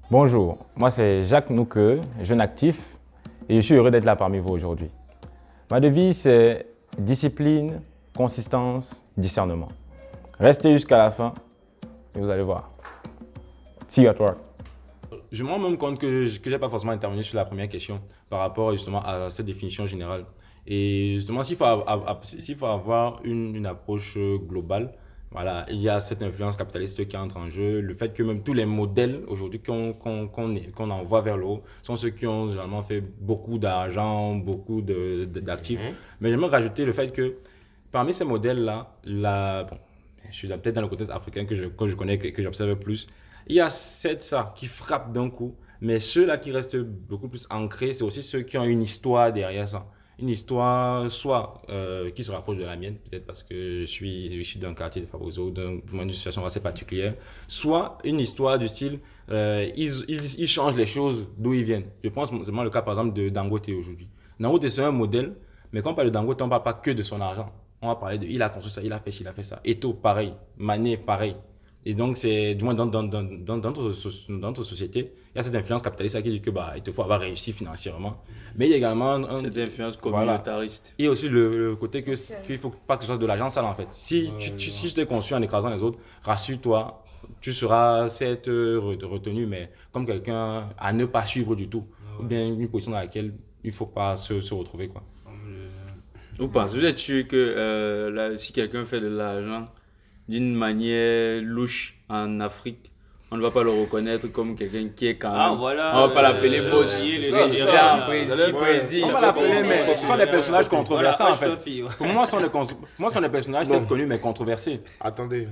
Bonjour, moi c'est Jacques Nouqueux, jeune actif, et je suis heureux d'être là parmi vous aujourd'hui. Ma devise c'est discipline, consistance, discernement. Restez jusqu'à la fin et vous allez voir. See you at work. Je me rends même compte que je n'ai pas forcément intervenu sur la première question par rapport justement à cette définition générale. Et justement, s'il faut avoir une approche globale, voilà, il y a cette influence capitaliste qui entre en jeu, le fait que même tous les modèles aujourd'hui qu'on envoie vers le haut sont ceux qui ont généralement fait beaucoup d'argent, beaucoup d'actifs. Mais j'aimerais rajouter le fait que parmi ces modèles-là, bon, je suis peut-être dans le côté africain que je connais, que j'observe plus, il y a ça qui frappe d'un coup, mais ceux-là qui restent beaucoup plus ancrés, c'est aussi ceux qui ont une histoire derrière ça. Une histoire soit qui se rapproche de la mienne, peut-être parce que je suis issu d'un quartier défavorisé, d'une situation assez particulière, soit une histoire du style, ils changent les choses d'où ils viennent. Je pense notamment le cas par exemple de Dangote aujourd'hui. Dangote c'est un modèle, mais quand on parle de Dangote, on ne parle pas que de son argent. On va parler de il a construit ça, il a fait ci, il a fait ça. Eto'o, pareil. Mané, pareil. Et donc, c'est, du moins dans notre société, il y a cette influence capitaliste qui dit que il te faut avoir réussi financièrement. Mais il y a également Cette influence voilà. communautariste. Il y a aussi le côté qu'il ne faut pas que ce soit de l'argent sale en fait. Si je t'ai construit en écrasant les autres, rassure-toi, tu seras certes retenu, mais comme quelqu'un à ne pas suivre du tout. Ou bien une position dans laquelle il ne faut pas se retrouver, quoi. Vous êtes sûr que si quelqu'un fait de l'argent d'une manière louche en Afrique, on ne va pas le reconnaître comme quelqu'un qui est quand même. Ah, voilà, on va pas l'appeler bossier, c'est le ça, résident, président. On va l'appeler, mais ce sont des personnages controversés en fait. Pour moi, ce sont des personnages certes connus mais controversés. Attendez.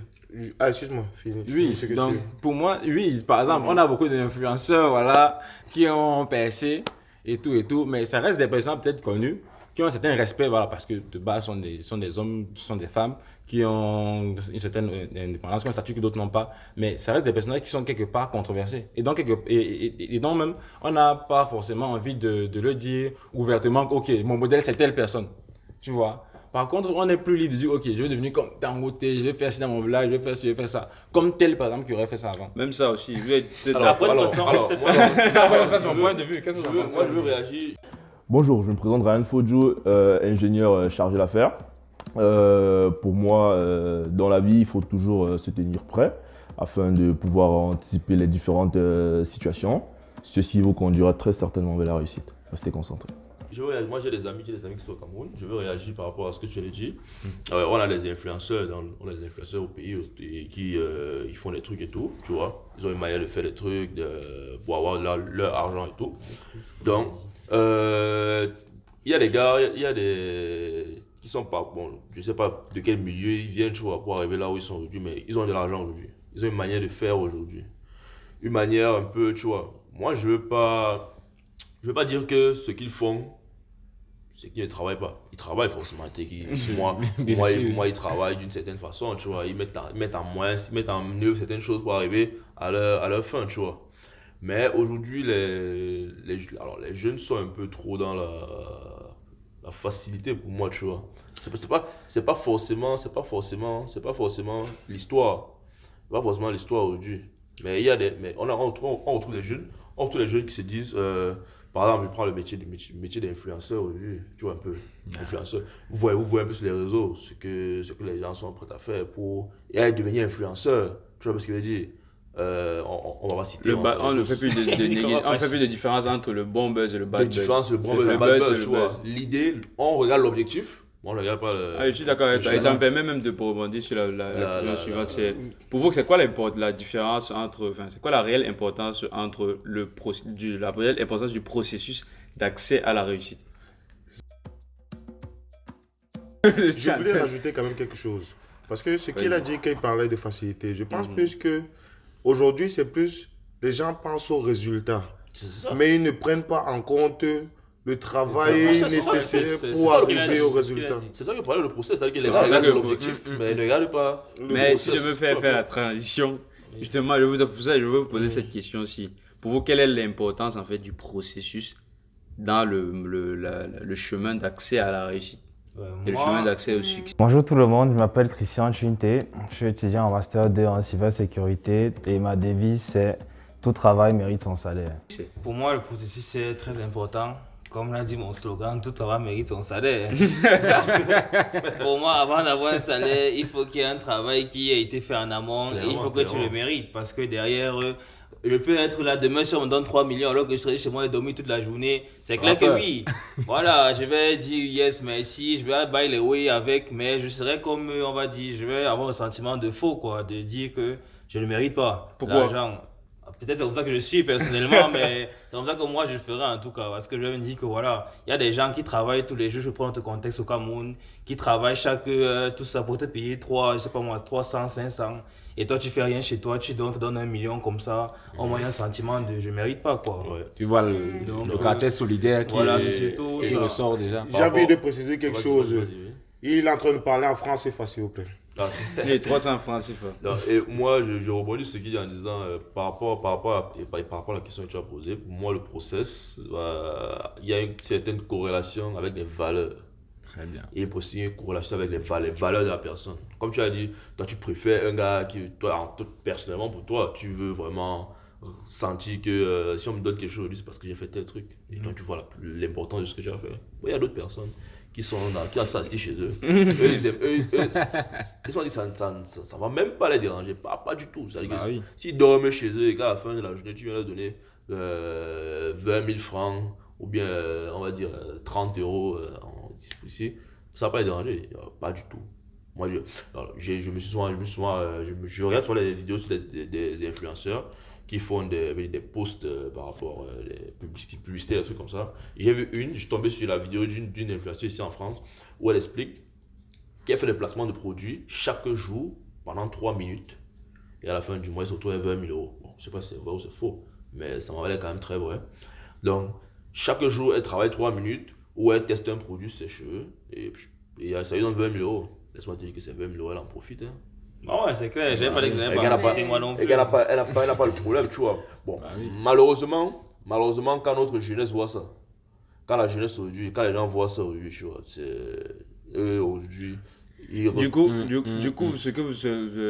Ah, excuse-moi, finis. Oui, Ce que donc tu- pour moi, oui, par exemple, on a beaucoup d'influenceurs voilà, qui ont percé et tout, mais ça reste des personnes peut-être connues qui ont un certain respect, voilà, parce que de base, sont des hommes, sont des femmes qui ont une certaine indépendance, qui ont un statut que d'autres n'ont pas, mais ça reste des personnages qui sont quelque part controversés. Et donc, et donc même, on n'a pas forcément envie de le dire ouvertement, ok, mon modèle c'est telle personne, tu vois. Par contre, on est plus libre de dire, ok, je vais devenir comme Dangote, je vais faire ci dans mon village, je vais faire ci, je vais faire ça. Comme tel, par exemple, qui aurait fait ça avant. Même ça aussi. Vous êtes Après, de toute façon, Ça, c'est mon point de vue. Qu'est-ce que tu en penses? moi, je veux réagir. Bonjour, je me présente Ryan Fojo, ingénieur chargé d'affaires. Pour moi, dans la vie, il faut toujours se tenir prêt afin de pouvoir anticiper les différentes situations. Ceci vous conduira très certainement vers la réussite. Restez concentrés. Moi, j'ai des amis qui sont au Cameroun. Je veux réagir par rapport à ce que tu viens de dire. On a les influenceurs, au pays qui ils font des trucs et tout, tu vois. Ils ont une manière de faire des trucs pour avoir leur argent et tout. Donc, il y a des gars, il y a des qui sont pas, bon, je sais pas de quel milieu ils viennent, tu vois, pour arriver là où ils sont aujourd'hui, mais ils ont de l'argent aujourd'hui. Ils ont une manière de faire aujourd'hui. Une manière un peu, tu vois. Moi, je veux pas dire que ce qu'ils font, c'est qu'ils ne travaillent pas. Ils travaillent forcément. Moi, ils travaillent d'une certaine façon, tu vois. Ils mettent en œuvre certaines choses pour arriver à leur fin, tu vois. Mais aujourd'hui, les jeunes sont un peu trop dans la facilité pour moi, tu vois. C'est pas forcément l'histoire. C'est pas forcément l'histoire aujourd'hui. Mais on retrouve des jeunes qui se disent, par exemple, je prends le métier d'influenceur aujourd'hui, tu vois un peu, influenceur. Vous voyez un peu sur les réseaux ce que les gens sont prêts à faire pour devenir influenceur, tu vois ce que je veux dire. On va pas citer. On ne fait plus on fait plus de différence entre le bon buzz et le bad de buzz. différence, le bon buzz et le bad buzz, tu vois. L'idée, on regarde l'objectif, on ne regarde pas Je suis d'accord avec toi. Et ça me permet même de rebondir sur la question suivante. Pour vous, c'est quoi la différence entre, c'est quoi la réelle importance entre la réelle importance du processus d'accès à la réussite? Je voulais rajouter quand même quelque chose. Parce que ce qu'il a dit qu'il parlait de facilité, je pense plus que aujourd'hui, c'est plus les gens pensent au résultat. Mais ils ne prennent pas en compte le travail nécessaire pour arriver au résultat. C'est ça que parlait le process, c'est-à-dire qu'il regarde l'objectif, mais il ne regarde pas le Mais process. si je veux faire la transition, justement, je veux vous poser cette question aussi. Pour vous, quelle est l'importance en fait du processus dans le chemin d'accès à la réussite et le chemin d'accès au succès? Bonjour tout le monde, je m'appelle Christian Chunté, je suis étudiant en Master 2 en cybersécurité et ma devise c'est tout travail mérite son salaire. Pour moi, le processus est très important. Comme l'a dit mon slogan, tout travail mérite son salaire. Pour moi, avant d'avoir un salaire, il faut qu'il y ait un travail qui ait été fait en amont et il faut que tu le mérites. Parce que derrière, je peux être là demain si on me donne 3 millions alors que je serai chez moi et dormir toute la journée. C'est clair que oui. Voilà, je vais dire yes, merci, je vais bailler les oui avec, mais je serai comme, on va dire, je vais avoir un sentiment de faux, quoi, de dire que je ne mérite pas l'argent. Peut-être c'est comme ça que je suis personnellement, mais c'est comme ça que moi je le ferai en tout cas. Parce que je me dis que voilà, il y a des gens qui travaillent tous les jours, je prends notre contexte au Cameroun, qui travaillent tout ça pour te payer 300, 500. Et toi tu fais rien chez toi, tu te donnes 1 million comme ça, au moins un sentiment de je mérite pas quoi. Ouais. Tu vois le caractère solidaire qui ressort déjà. J'ai envie de préciser quelque chose. Il est en train de parler en français, s'il vous plaît. Les 300 francs, c'est fort. Et moi, je rebondis sur ce qu'il dit en disant par rapport à la question que tu as posée. Pour moi, le process, il y a une certaine corrélation avec les valeurs. Très bien. Et aussi une corrélation avec les valeurs de la personne. Comme tu as dit, toi, tu préfères un gars qui, toi, personnellement, pour toi, tu veux vraiment sentir que si on me donne quelque chose aujourd'hui, c'est parce que j'ai fait tel truc. Et donc, tu vois l'importance de ce que tu as fait. Il y a d'autres personnes qui sont assis chez eux. Ils sont dit ça va même pas les déranger, pas du tout. S'ils dorment chez eux et qu'à la fin de la journée, tu viens leur donner 20 000 francs ou bien, on va dire, 30 euros ici, ça va pas les déranger, pas du tout. Moi, je regarde sur les vidéos sur des influenceurs qui font des posts par rapport à des publicités, des trucs comme ça. J'ai vu je suis tombé sur la vidéo d'une influenceuse ici en France où elle explique qu'elle fait des placements de produits chaque jour pendant 3 minutes. Et à la fin du mois, elle se retrouve à 20 000 euros. Bon, je ne sais pas si c'est vrai ou c'est faux, mais ça m'a l'air quand même très vrai. Donc, chaque jour, elle travaille 3 minutes où elle teste un produit sur ses cheveux et ça lui donne 20 000 euros. Laisse-moi te dire que c'est 20 000 euros, elle en profite. Hein. Ah ouais, c'est clair, j'avais pas l'exemple. Elle n'a pas le problème, tu vois. Bon, malheureusement, quand notre jeunesse voit ça, quand la jeunesse aujourd'hui, quand les gens voient ça aujourd'hui, tu vois, eux aujourd'hui. Du coup, ce que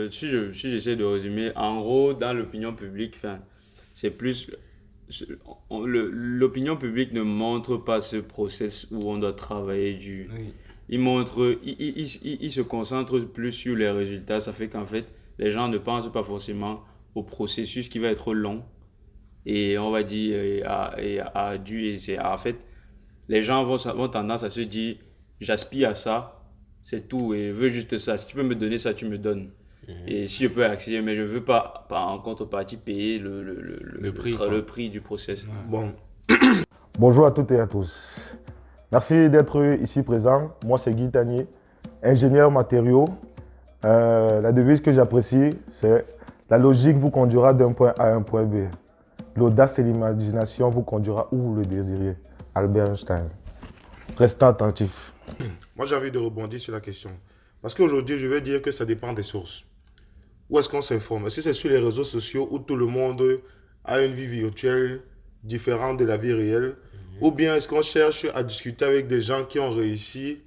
si j'essaie de résumer, en gros, dans l'opinion publique, c'est plus. L'opinion publique ne montre pas ce process où on doit travailler dur. Oui. Il se concentre plus sur les résultats. Ça fait qu'en fait, les gens ne pensent pas forcément au processus qui va être long. Et on va dire, en fait, les gens vont tendance à se dire, j'aspire à ça, c'est tout, et je veux juste ça. Si tu peux me donner ça, tu me donnes. Et si je peux accéder, mais je ne veux pas en contrepartie payer le prix du process. Bon. Bonjour à toutes et à tous. Merci d'être ici présent. Moi, c'est Guy Tanier, ingénieur matériaux. La devise que j'apprécie, c'est « La logique vous conduira d'un point A à un point B. L'audace et l'imagination vous conduira où vous le désirez. » Albert Einstein. Restez attentifs. Moi, j'ai envie de rebondir sur la question. Parce qu'aujourd'hui, je vais dire que ça dépend des sources. Où est-ce qu'on s'informe? Est-ce que c'est sur les réseaux sociaux où tout le monde a une vie virtuelle différente de la vie réelle? Ou bien est-ce qu'on cherche à discuter avec des gens qui ont réussi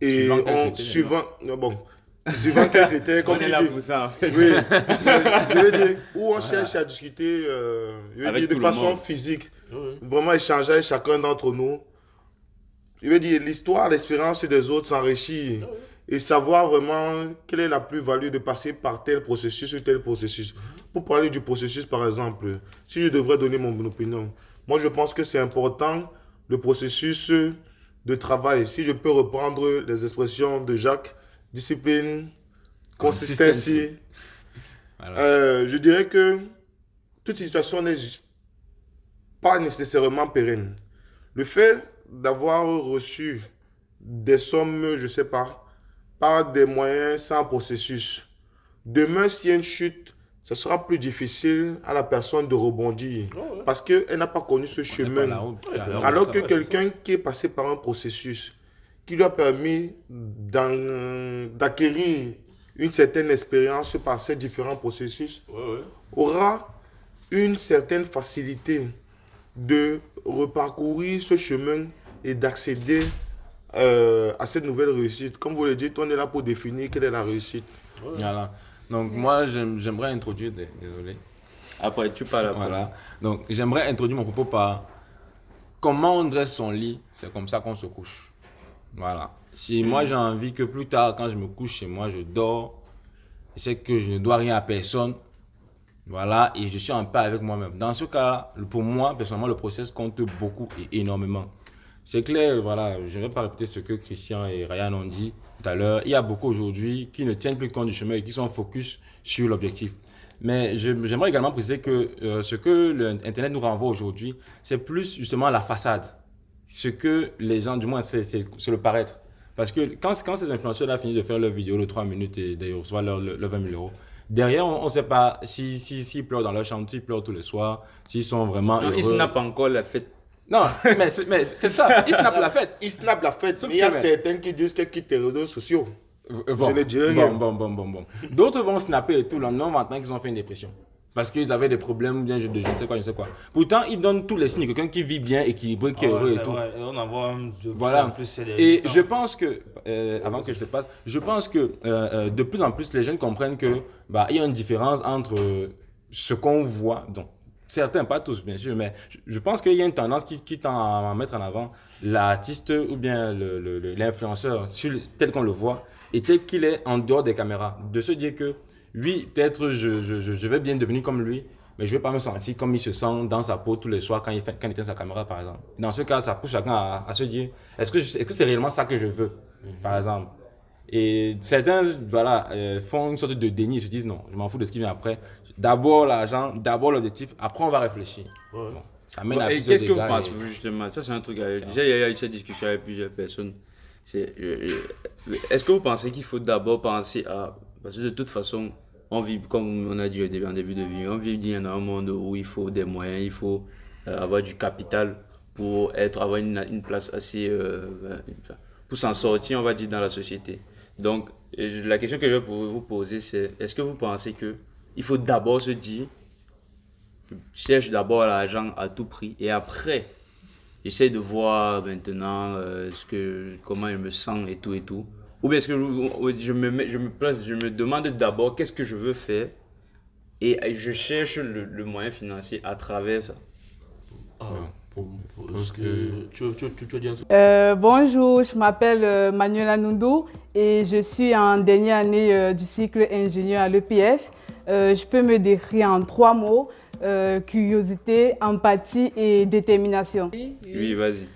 et suivant quels critères, comme tu dis. Pour ça, en fait. Oui, je veux dire, où on cherche à discuter de façon physique, vraiment échanger avec chacun d'entre nous. Je veux dire, l'histoire, l'expérience des autres s'enrichit et savoir vraiment quelle est la plus-value de passer par tel processus ou tel processus. Pour parler du processus, par exemple, si je devrais donner mon opinion, moi, je pense que c'est important, le processus de travail. Si je peux reprendre les expressions de Jacques, discipline, consistency. Voilà. Je dirais que toute situation n'est pas nécessairement pérenne. Le fait d'avoir reçu des sommes, je ne sais pas, par des moyens sans processus, demain, s'il y a une chute, ce sera plus difficile à la personne de rebondir parce qu'elle n'a pas connu ce chemin. Alors que quelqu'un qui est passé par un processus qui lui a permis d'acquérir une certaine expérience par ces différents processus aura une certaine facilité de reparcourir ce chemin et d'accéder à cette nouvelle réussite. Comme vous le dites, on est là pour définir quelle est la réussite. Voilà. Donc moi, j'aimerais introduire, désolé, Après, tu parles après. Voilà. Donc, j'aimerais introduire mon propos par comment on dresse son lit, c'est comme ça qu'on se couche. Voilà. Si moi j'ai envie que plus tard, quand je me couche chez moi, je dors, je sais que je ne dois rien à personne. Voilà, et je suis en paix avec moi-même. Dans ce cas, pour moi, personnellement, le process compte beaucoup et énormément. C'est clair, voilà, je ne vais pas répéter ce que Christian et Ryan ont dit tout à l'heure. Il y a beaucoup aujourd'hui qui ne tiennent plus compte du chemin et qui sont focus sur l'objectif. Mais j'aimerais également préciser que ce que l'Internet nous renvoie aujourd'hui, c'est plus justement la façade. Ce que les gens, du moins, c'est le paraître. Parce que quand ces influenceurs-là finissent de faire leur vidéo de 3 minutes et d'ailleurs reçoivent leur 20 000 euros, derrière, on ne sait pas s'ils pleurent dans leur chambre, s'ils pleurent tous les soirs, s'ils sont vraiment Non, heureux. ils snappent encore la fête. Non, mais c'est ça, ils snappent la fête. Ils snappent la fête. Sauf Mais il y a que, certains qui disent qu'ils quittent les réseaux sociaux. Bon, Je ne dirai rien. bon. D'autres vont snapper et tout, le lendemain, maintenant qu'ils ont fait une dépression. Parce qu'ils avaient des problèmes, bien je ne sais quoi. Pourtant, ils donnent tous les signes. Quelqu'un qui vit bien, équilibré, qui est heureux et tout. On en voit de plus Voilà. en plus ces derniers Et temps. je pense que, avant que je te passe, je pense que de plus en plus, les jeunes comprennent que il y a une différence entre ce qu'on voit, donc certains, pas tous bien sûr, mais je pense qu'il y a une tendance qui tend à mettre en avant l'artiste ou bien l'influenceur tel qu'on le voit et tel qu'il est en dehors des caméras. De se dire que, oui, peut-être je vais bien devenir comme lui, mais je ne vais pas me sentir comme il se sent dans sa peau tous les soirs quand il éteint sa caméra, par exemple. Dans ce cas, ça pousse chacun à se dire, est-ce que c'est réellement ça que je veux, par exemple. Et certains font une sorte de déni, ils se disent non, je m'en fous de ce qui vient après. D'abord l'argent, d'abord l'objectif, après on va réfléchir. Bon, ça mène à Et plusieurs qu'est-ce que vous dégâts pensez, et- justement? Ça, c'est un truc. Déjà, il y a eu cette discussion avec plusieurs personnes. Est-ce que vous pensez qu'il faut d'abord penser à. Parce que de toute façon, on vit, comme on a dit en début de vie, on vit dans un monde où il faut des moyens, il faut avoir du capital pour avoir une place assez. Pour s'en sortir, on va dire, dans la société. Donc, la question que je vais vous poser, c'est est-ce que vous pensez qu'il faut d'abord se dire, je cherche d'abord l'argent à tout prix et après, j'essaie de voir maintenant comment je me sens et tout. Ou bien est-ce que je me demande d'abord qu'est-ce que je veux faire et je cherche le moyen financier à travers ça. Parce que tu as dit un truc. Bonjour, je m'appelle Manuela Nundou et je suis en dernière année du cycle ingénieur à l'EPF. Je peux me décrire en 3 mots, curiosité, empathie et détermination. Oui, vas-y.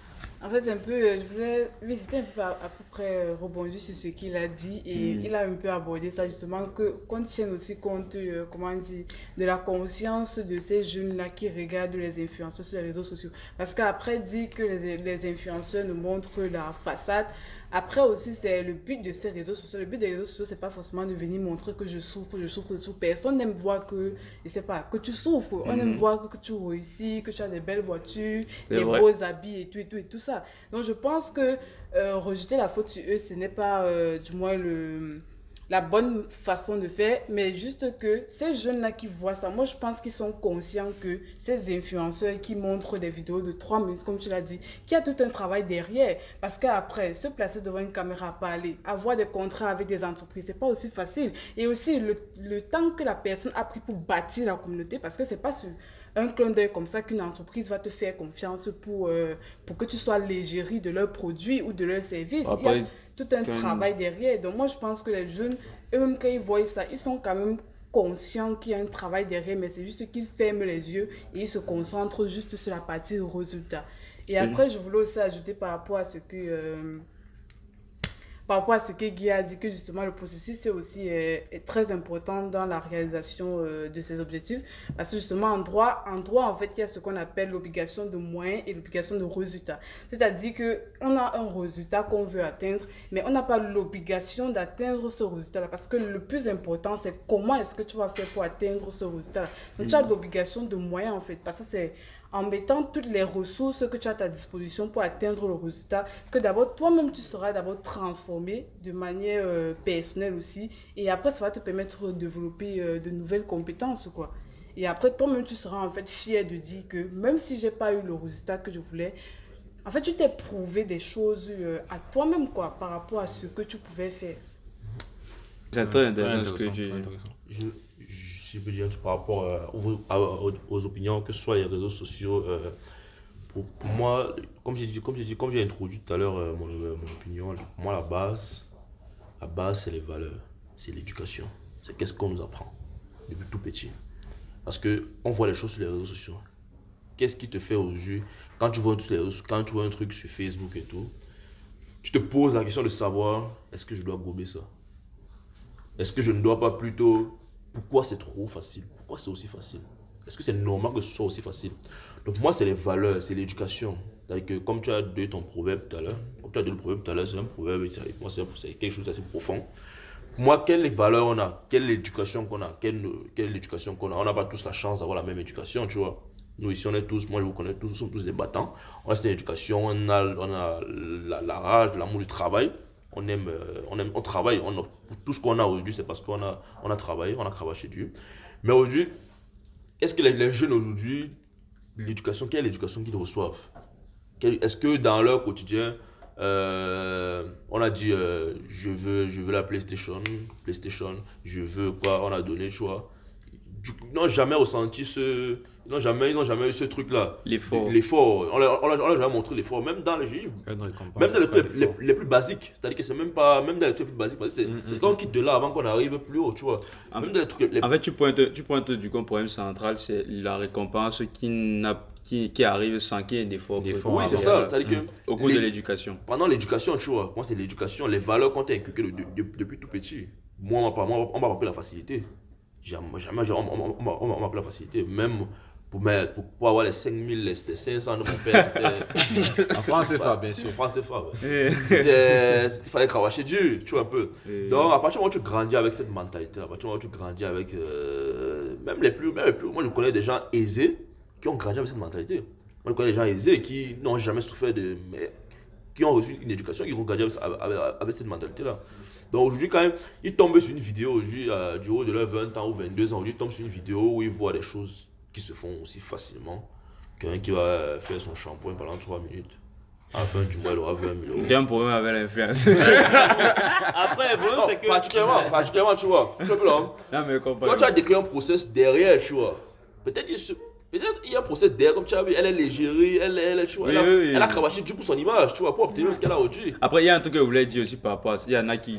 En fait, un peu, je voulais visiter un peu à peu près rebondir sur ce qu'il a dit et il a un peu abordé ça justement, qu'on tienne aussi compte, comment dire, de la conscience de ces jeunes-là qui regardent les influenceurs sur les réseaux sociaux. Parce qu'après, dire que les influenceurs nous montrent la façade. Après aussi, c'est le but de ces réseaux sociaux. Le but des réseaux sociaux, c'est pas forcément de venir montrer que je souffre. Personne n'aime voir que, je sais pas, que tu souffres. On aime voir que tu réussis, que tu as des belles voitures, des beaux habits et tout ça. Donc je pense que rejeter la faute sur eux, ce n'est pas du moins la bonne façon de faire, mais juste que ces jeunes-là qui voient ça, moi je pense qu'ils sont conscients que ces influenceurs qui montrent des vidéos de 3 minutes, comme tu l'as dit, qu'il y a tout un travail derrière. Parce qu'après, se placer devant une caméra, parler, avoir des contrats avec des entreprises, c'est pas aussi facile. Et aussi le temps que la personne a pris pour bâtir la communauté, parce que c'est pas sur un clin d'œil comme ça qu'une entreprise va te faire confiance pour que tu sois l'égérie de leurs produits ou de leurs services. Après, il y a tout un travail derrière. Donc moi, je pense que les jeunes, eux-mêmes, quand ils voient ça, ils sont quand même conscients qu'il y a un travail derrière, mais c'est juste qu'ils ferment les yeux et ils se concentrent juste sur la partie résultat. Et après, je voulais aussi ajouter par rapport à ce que Guy a dit, que justement le processus est très important dans la réalisation de ces objectifs, parce que justement en droit en fait il y a ce qu'on appelle l'obligation de moyens et l'obligation de résultat, c'est-à-dire qu'on a un résultat qu'on veut atteindre, mais on n'a pas l'obligation d'atteindre ce résultat-là, parce que le plus important c'est comment est-ce que tu vas faire pour atteindre ce résultat-là. Donc tu as l'obligation de moyens en fait, parce que c'est en mettant toutes les ressources que tu as à ta disposition pour atteindre le résultat, que d'abord toi-même tu seras d'abord transformé de manière personnelle aussi, et après ça va te permettre de développer de nouvelles compétences quoi. Et après toi-même tu seras en fait fier de dire que même si j'ai pas eu le résultat que je voulais, en fait tu t'es prouvé des choses à toi-même quoi, par rapport à ce que tu pouvais faire. C'est très intéressant ce que tu dis. si je peux dire, par rapport aux opinions, que ce soit les réseaux sociaux. Pour moi, comme j'ai introduit tout à l'heure mon opinion, pour moi, la base, c'est les valeurs, c'est l'éducation. C'est qu'est-ce qu'on nous apprend depuis tout petit. Parce qu'on voit les choses sur les réseaux sociaux. Qu'est-ce qui te fait aujourd'hui, quand tu vois un truc sur Facebook et tout, tu te poses la question de savoir, est-ce que je dois gober ça? Est-ce que je ne dois pas plutôt... Pourquoi c'est trop facile? Pourquoi c'est aussi facile? Est-ce que c'est normal que ce soit aussi facile? Donc moi, c'est les valeurs, c'est l'éducation. C'est-à-dire que comme tu as donné ton proverbe tout à l'heure, c'est un proverbe, c'est quelque chose d'assez profond. Moi, quelles valeurs on a? Quelle éducation qu'on a? Quelle éducation qu'on a? On n'a pas tous la chance d'avoir la même éducation, tu vois. Nous ici, on est tous, moi je vous connais tous, nous sommes tous des battants. On a cette éducation, on a la rage, l'amour du travail. On travaille. Tout ce qu'on a aujourd'hui, c'est parce qu'on a travaillé, on a cravaché dur. Mais aujourd'hui, est-ce que les jeunes aujourd'hui, quelle éducation qu'ils reçoivent? Est-ce que dans leur quotidien, on a dit je veux la PlayStation, je veux quoi, on a donné le choix. Ils n'ont jamais ressenti ils n'ont jamais eu ce truc-là. L'effort. On leur a jamais montré l'effort, même dans les livres. Même dans les trucs les plus basiques. C'est-à-dire que c'est même pas. Même dans les trucs les plus basiques. C'est quand on quitte de là avant qu'on arrive plus haut, tu vois. En fait, tu pointes du coup un problème central, c'est la récompense qui arrive sans qu'il y ait d'effort. Oui, c'est ça. C'est-à-dire au cours de l'éducation. Pendant l'éducation, tu vois. Moi, c'est l'éducation, les valeurs qu'on t'a inculquées depuis tout petit. Moi, on m'a appris la facilité. Jamais on m'a appris la facilité. Même pour avoir les 5000, les 500 de mon père, c'était... En franc CFA, bien sûr. En franc CFA, ouais. Il fallait cravacher dur, tu vois, un peu. Donc, à partir du moment où tu grandis avec cette mentalité, à partir du moment où tu grandis avec... même les plus... Moi, je connais des gens aisés qui ont grandi avec cette mentalité. Moi, je connais des gens aisés qui n'ont jamais souffert mais qui ont reçu une éducation, qui ont grandi avec cette mentalité-là. Donc aujourd'hui, quand même, ils tombent sur une vidéo aujourd'hui, du haut de leurs 20 ans ou 22 ans, aujourd'hui, ils tombent sur une vidéo où ils voient des choses qui se font aussi facilement. Quelqu'un qui va faire son shampoing pendant 3 minutes. À la fin du mois, il aura 20 000 euros. Il y a un problème avec l'influence. Après, le problème, c'est que... Particulièrement, tu vois. Non, mais toi, tu as décrit un process derrière, tu vois. Peut-être il y a un process derrière, comme tu as vu, elle est légérée, elle a cravaché du pour son image, tu vois, pour obtenir ce qu'elle a aujourd'hui. Après, il y a un truc que je voulais dire aussi par rapport à ça. Il y en a qui...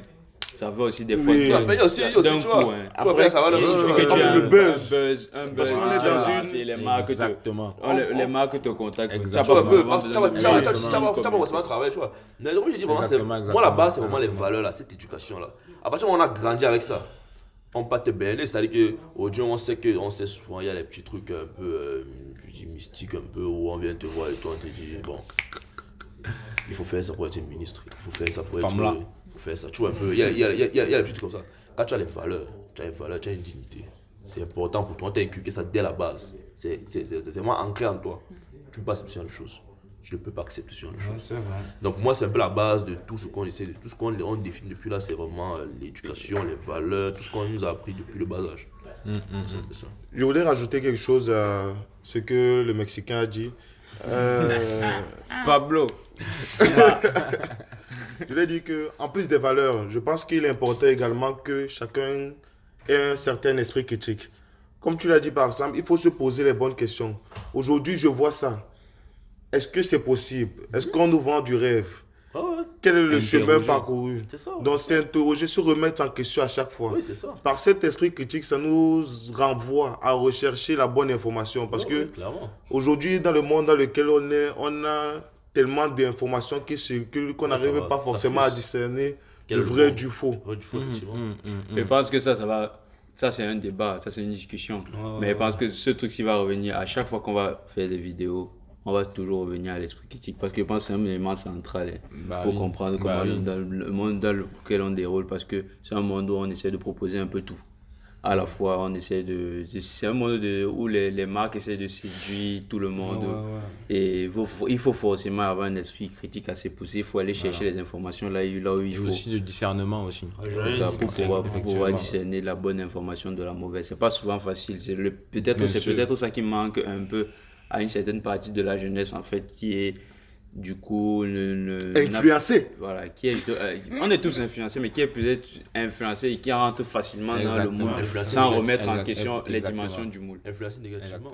Ça va aussi des fois. Tu vois, mais il y a aussi, tu vois. Après, ça va le buzz. Un buzz. Parce qu'on est dans une... Les marques Exactement. Les marques te contactent. Exactement. Tu vas forcément travailler, tu vois. Mais moi, je dis vraiment, moi, la base, c'est vraiment les valeurs, là, cette éducation-là. À partir du moment où on a grandi avec ça, on pas te berner, c'est-à-dire qu'aujourd'hui, on sait souvent, il y a les petits trucs un peu, je dis mystiques un peu, où on vient te voir et toi, on te dit, bon, il faut faire ça pour être ministre, il faut faire ça pour être... Il faut faire ça, tu vois un peu, il y a des petits trucs comme ça. Quand tu as les valeurs, tu as une dignité. C'est important pour toi, on t'a inculqué ça dès la base. C'est vraiment ancré en toi. Tu ne peux pas accepter ce genre de choses. Je ne peux pas accepter ce genre de choses. Donc moi, c'est un peu la base de tout ce qu'on essaie, de tout ce qu'on définit depuis là, c'est vraiment l'éducation, les valeurs, tout ce qu'on nous a appris depuis le bas âge. C'est ça. Je voulais rajouter quelque chose à ce que le Mexicain a dit. Pablo. Je voulais dire qu'en plus des valeurs, je pense qu'il est important également que chacun ait un certain esprit critique. Comme tu l'as dit par exemple, il faut se poser les bonnes questions. Aujourd'hui, je vois ça. Est-ce que c'est possible? Est-ce qu'on nous vend du rêve? Quel est le chemin parcouru? Donc s'interroger, se remettre en question à chaque fois. Oui, c'est ça. Par cet esprit critique, ça nous renvoie à rechercher la bonne information. Parce que aujourd'hui, dans le monde dans lequel on a tellement d'informations qui circulent qu'on n'arrive pas forcément à discerner le vrai du faux. Je pense que ça va... Ça, c'est un débat, ça, c'est une discussion. Mais je pense que ce truc-ci va revenir à chaque fois qu'on va faire des vidéos. On va toujours revenir à l'esprit critique parce que je pense que c'est un élément central pour comprendre comment dans le monde dans lequel on déroule, parce que c'est un monde où on essaie de proposer un peu tout. À la fois, on essaie c'est un monde où les marques essaient de séduire tout le monde. Et il faut forcément avoir un esprit critique assez poussé. Il faut aller chercher les informations là où il faut. Et aussi le discernement aussi. Pour pouvoir discerner la bonne information de la mauvaise. C'est pas souvent facile. C'est peut-être ça qui manque un peu à une certaine partie de la jeunesse, en fait, qui est du coup, Influencé. voilà, on est tous influencés, mais qui est peut-être influencé et qui rentre facilement dans le moule, sans remettre en question les dimensions du moule. Influencé négativement.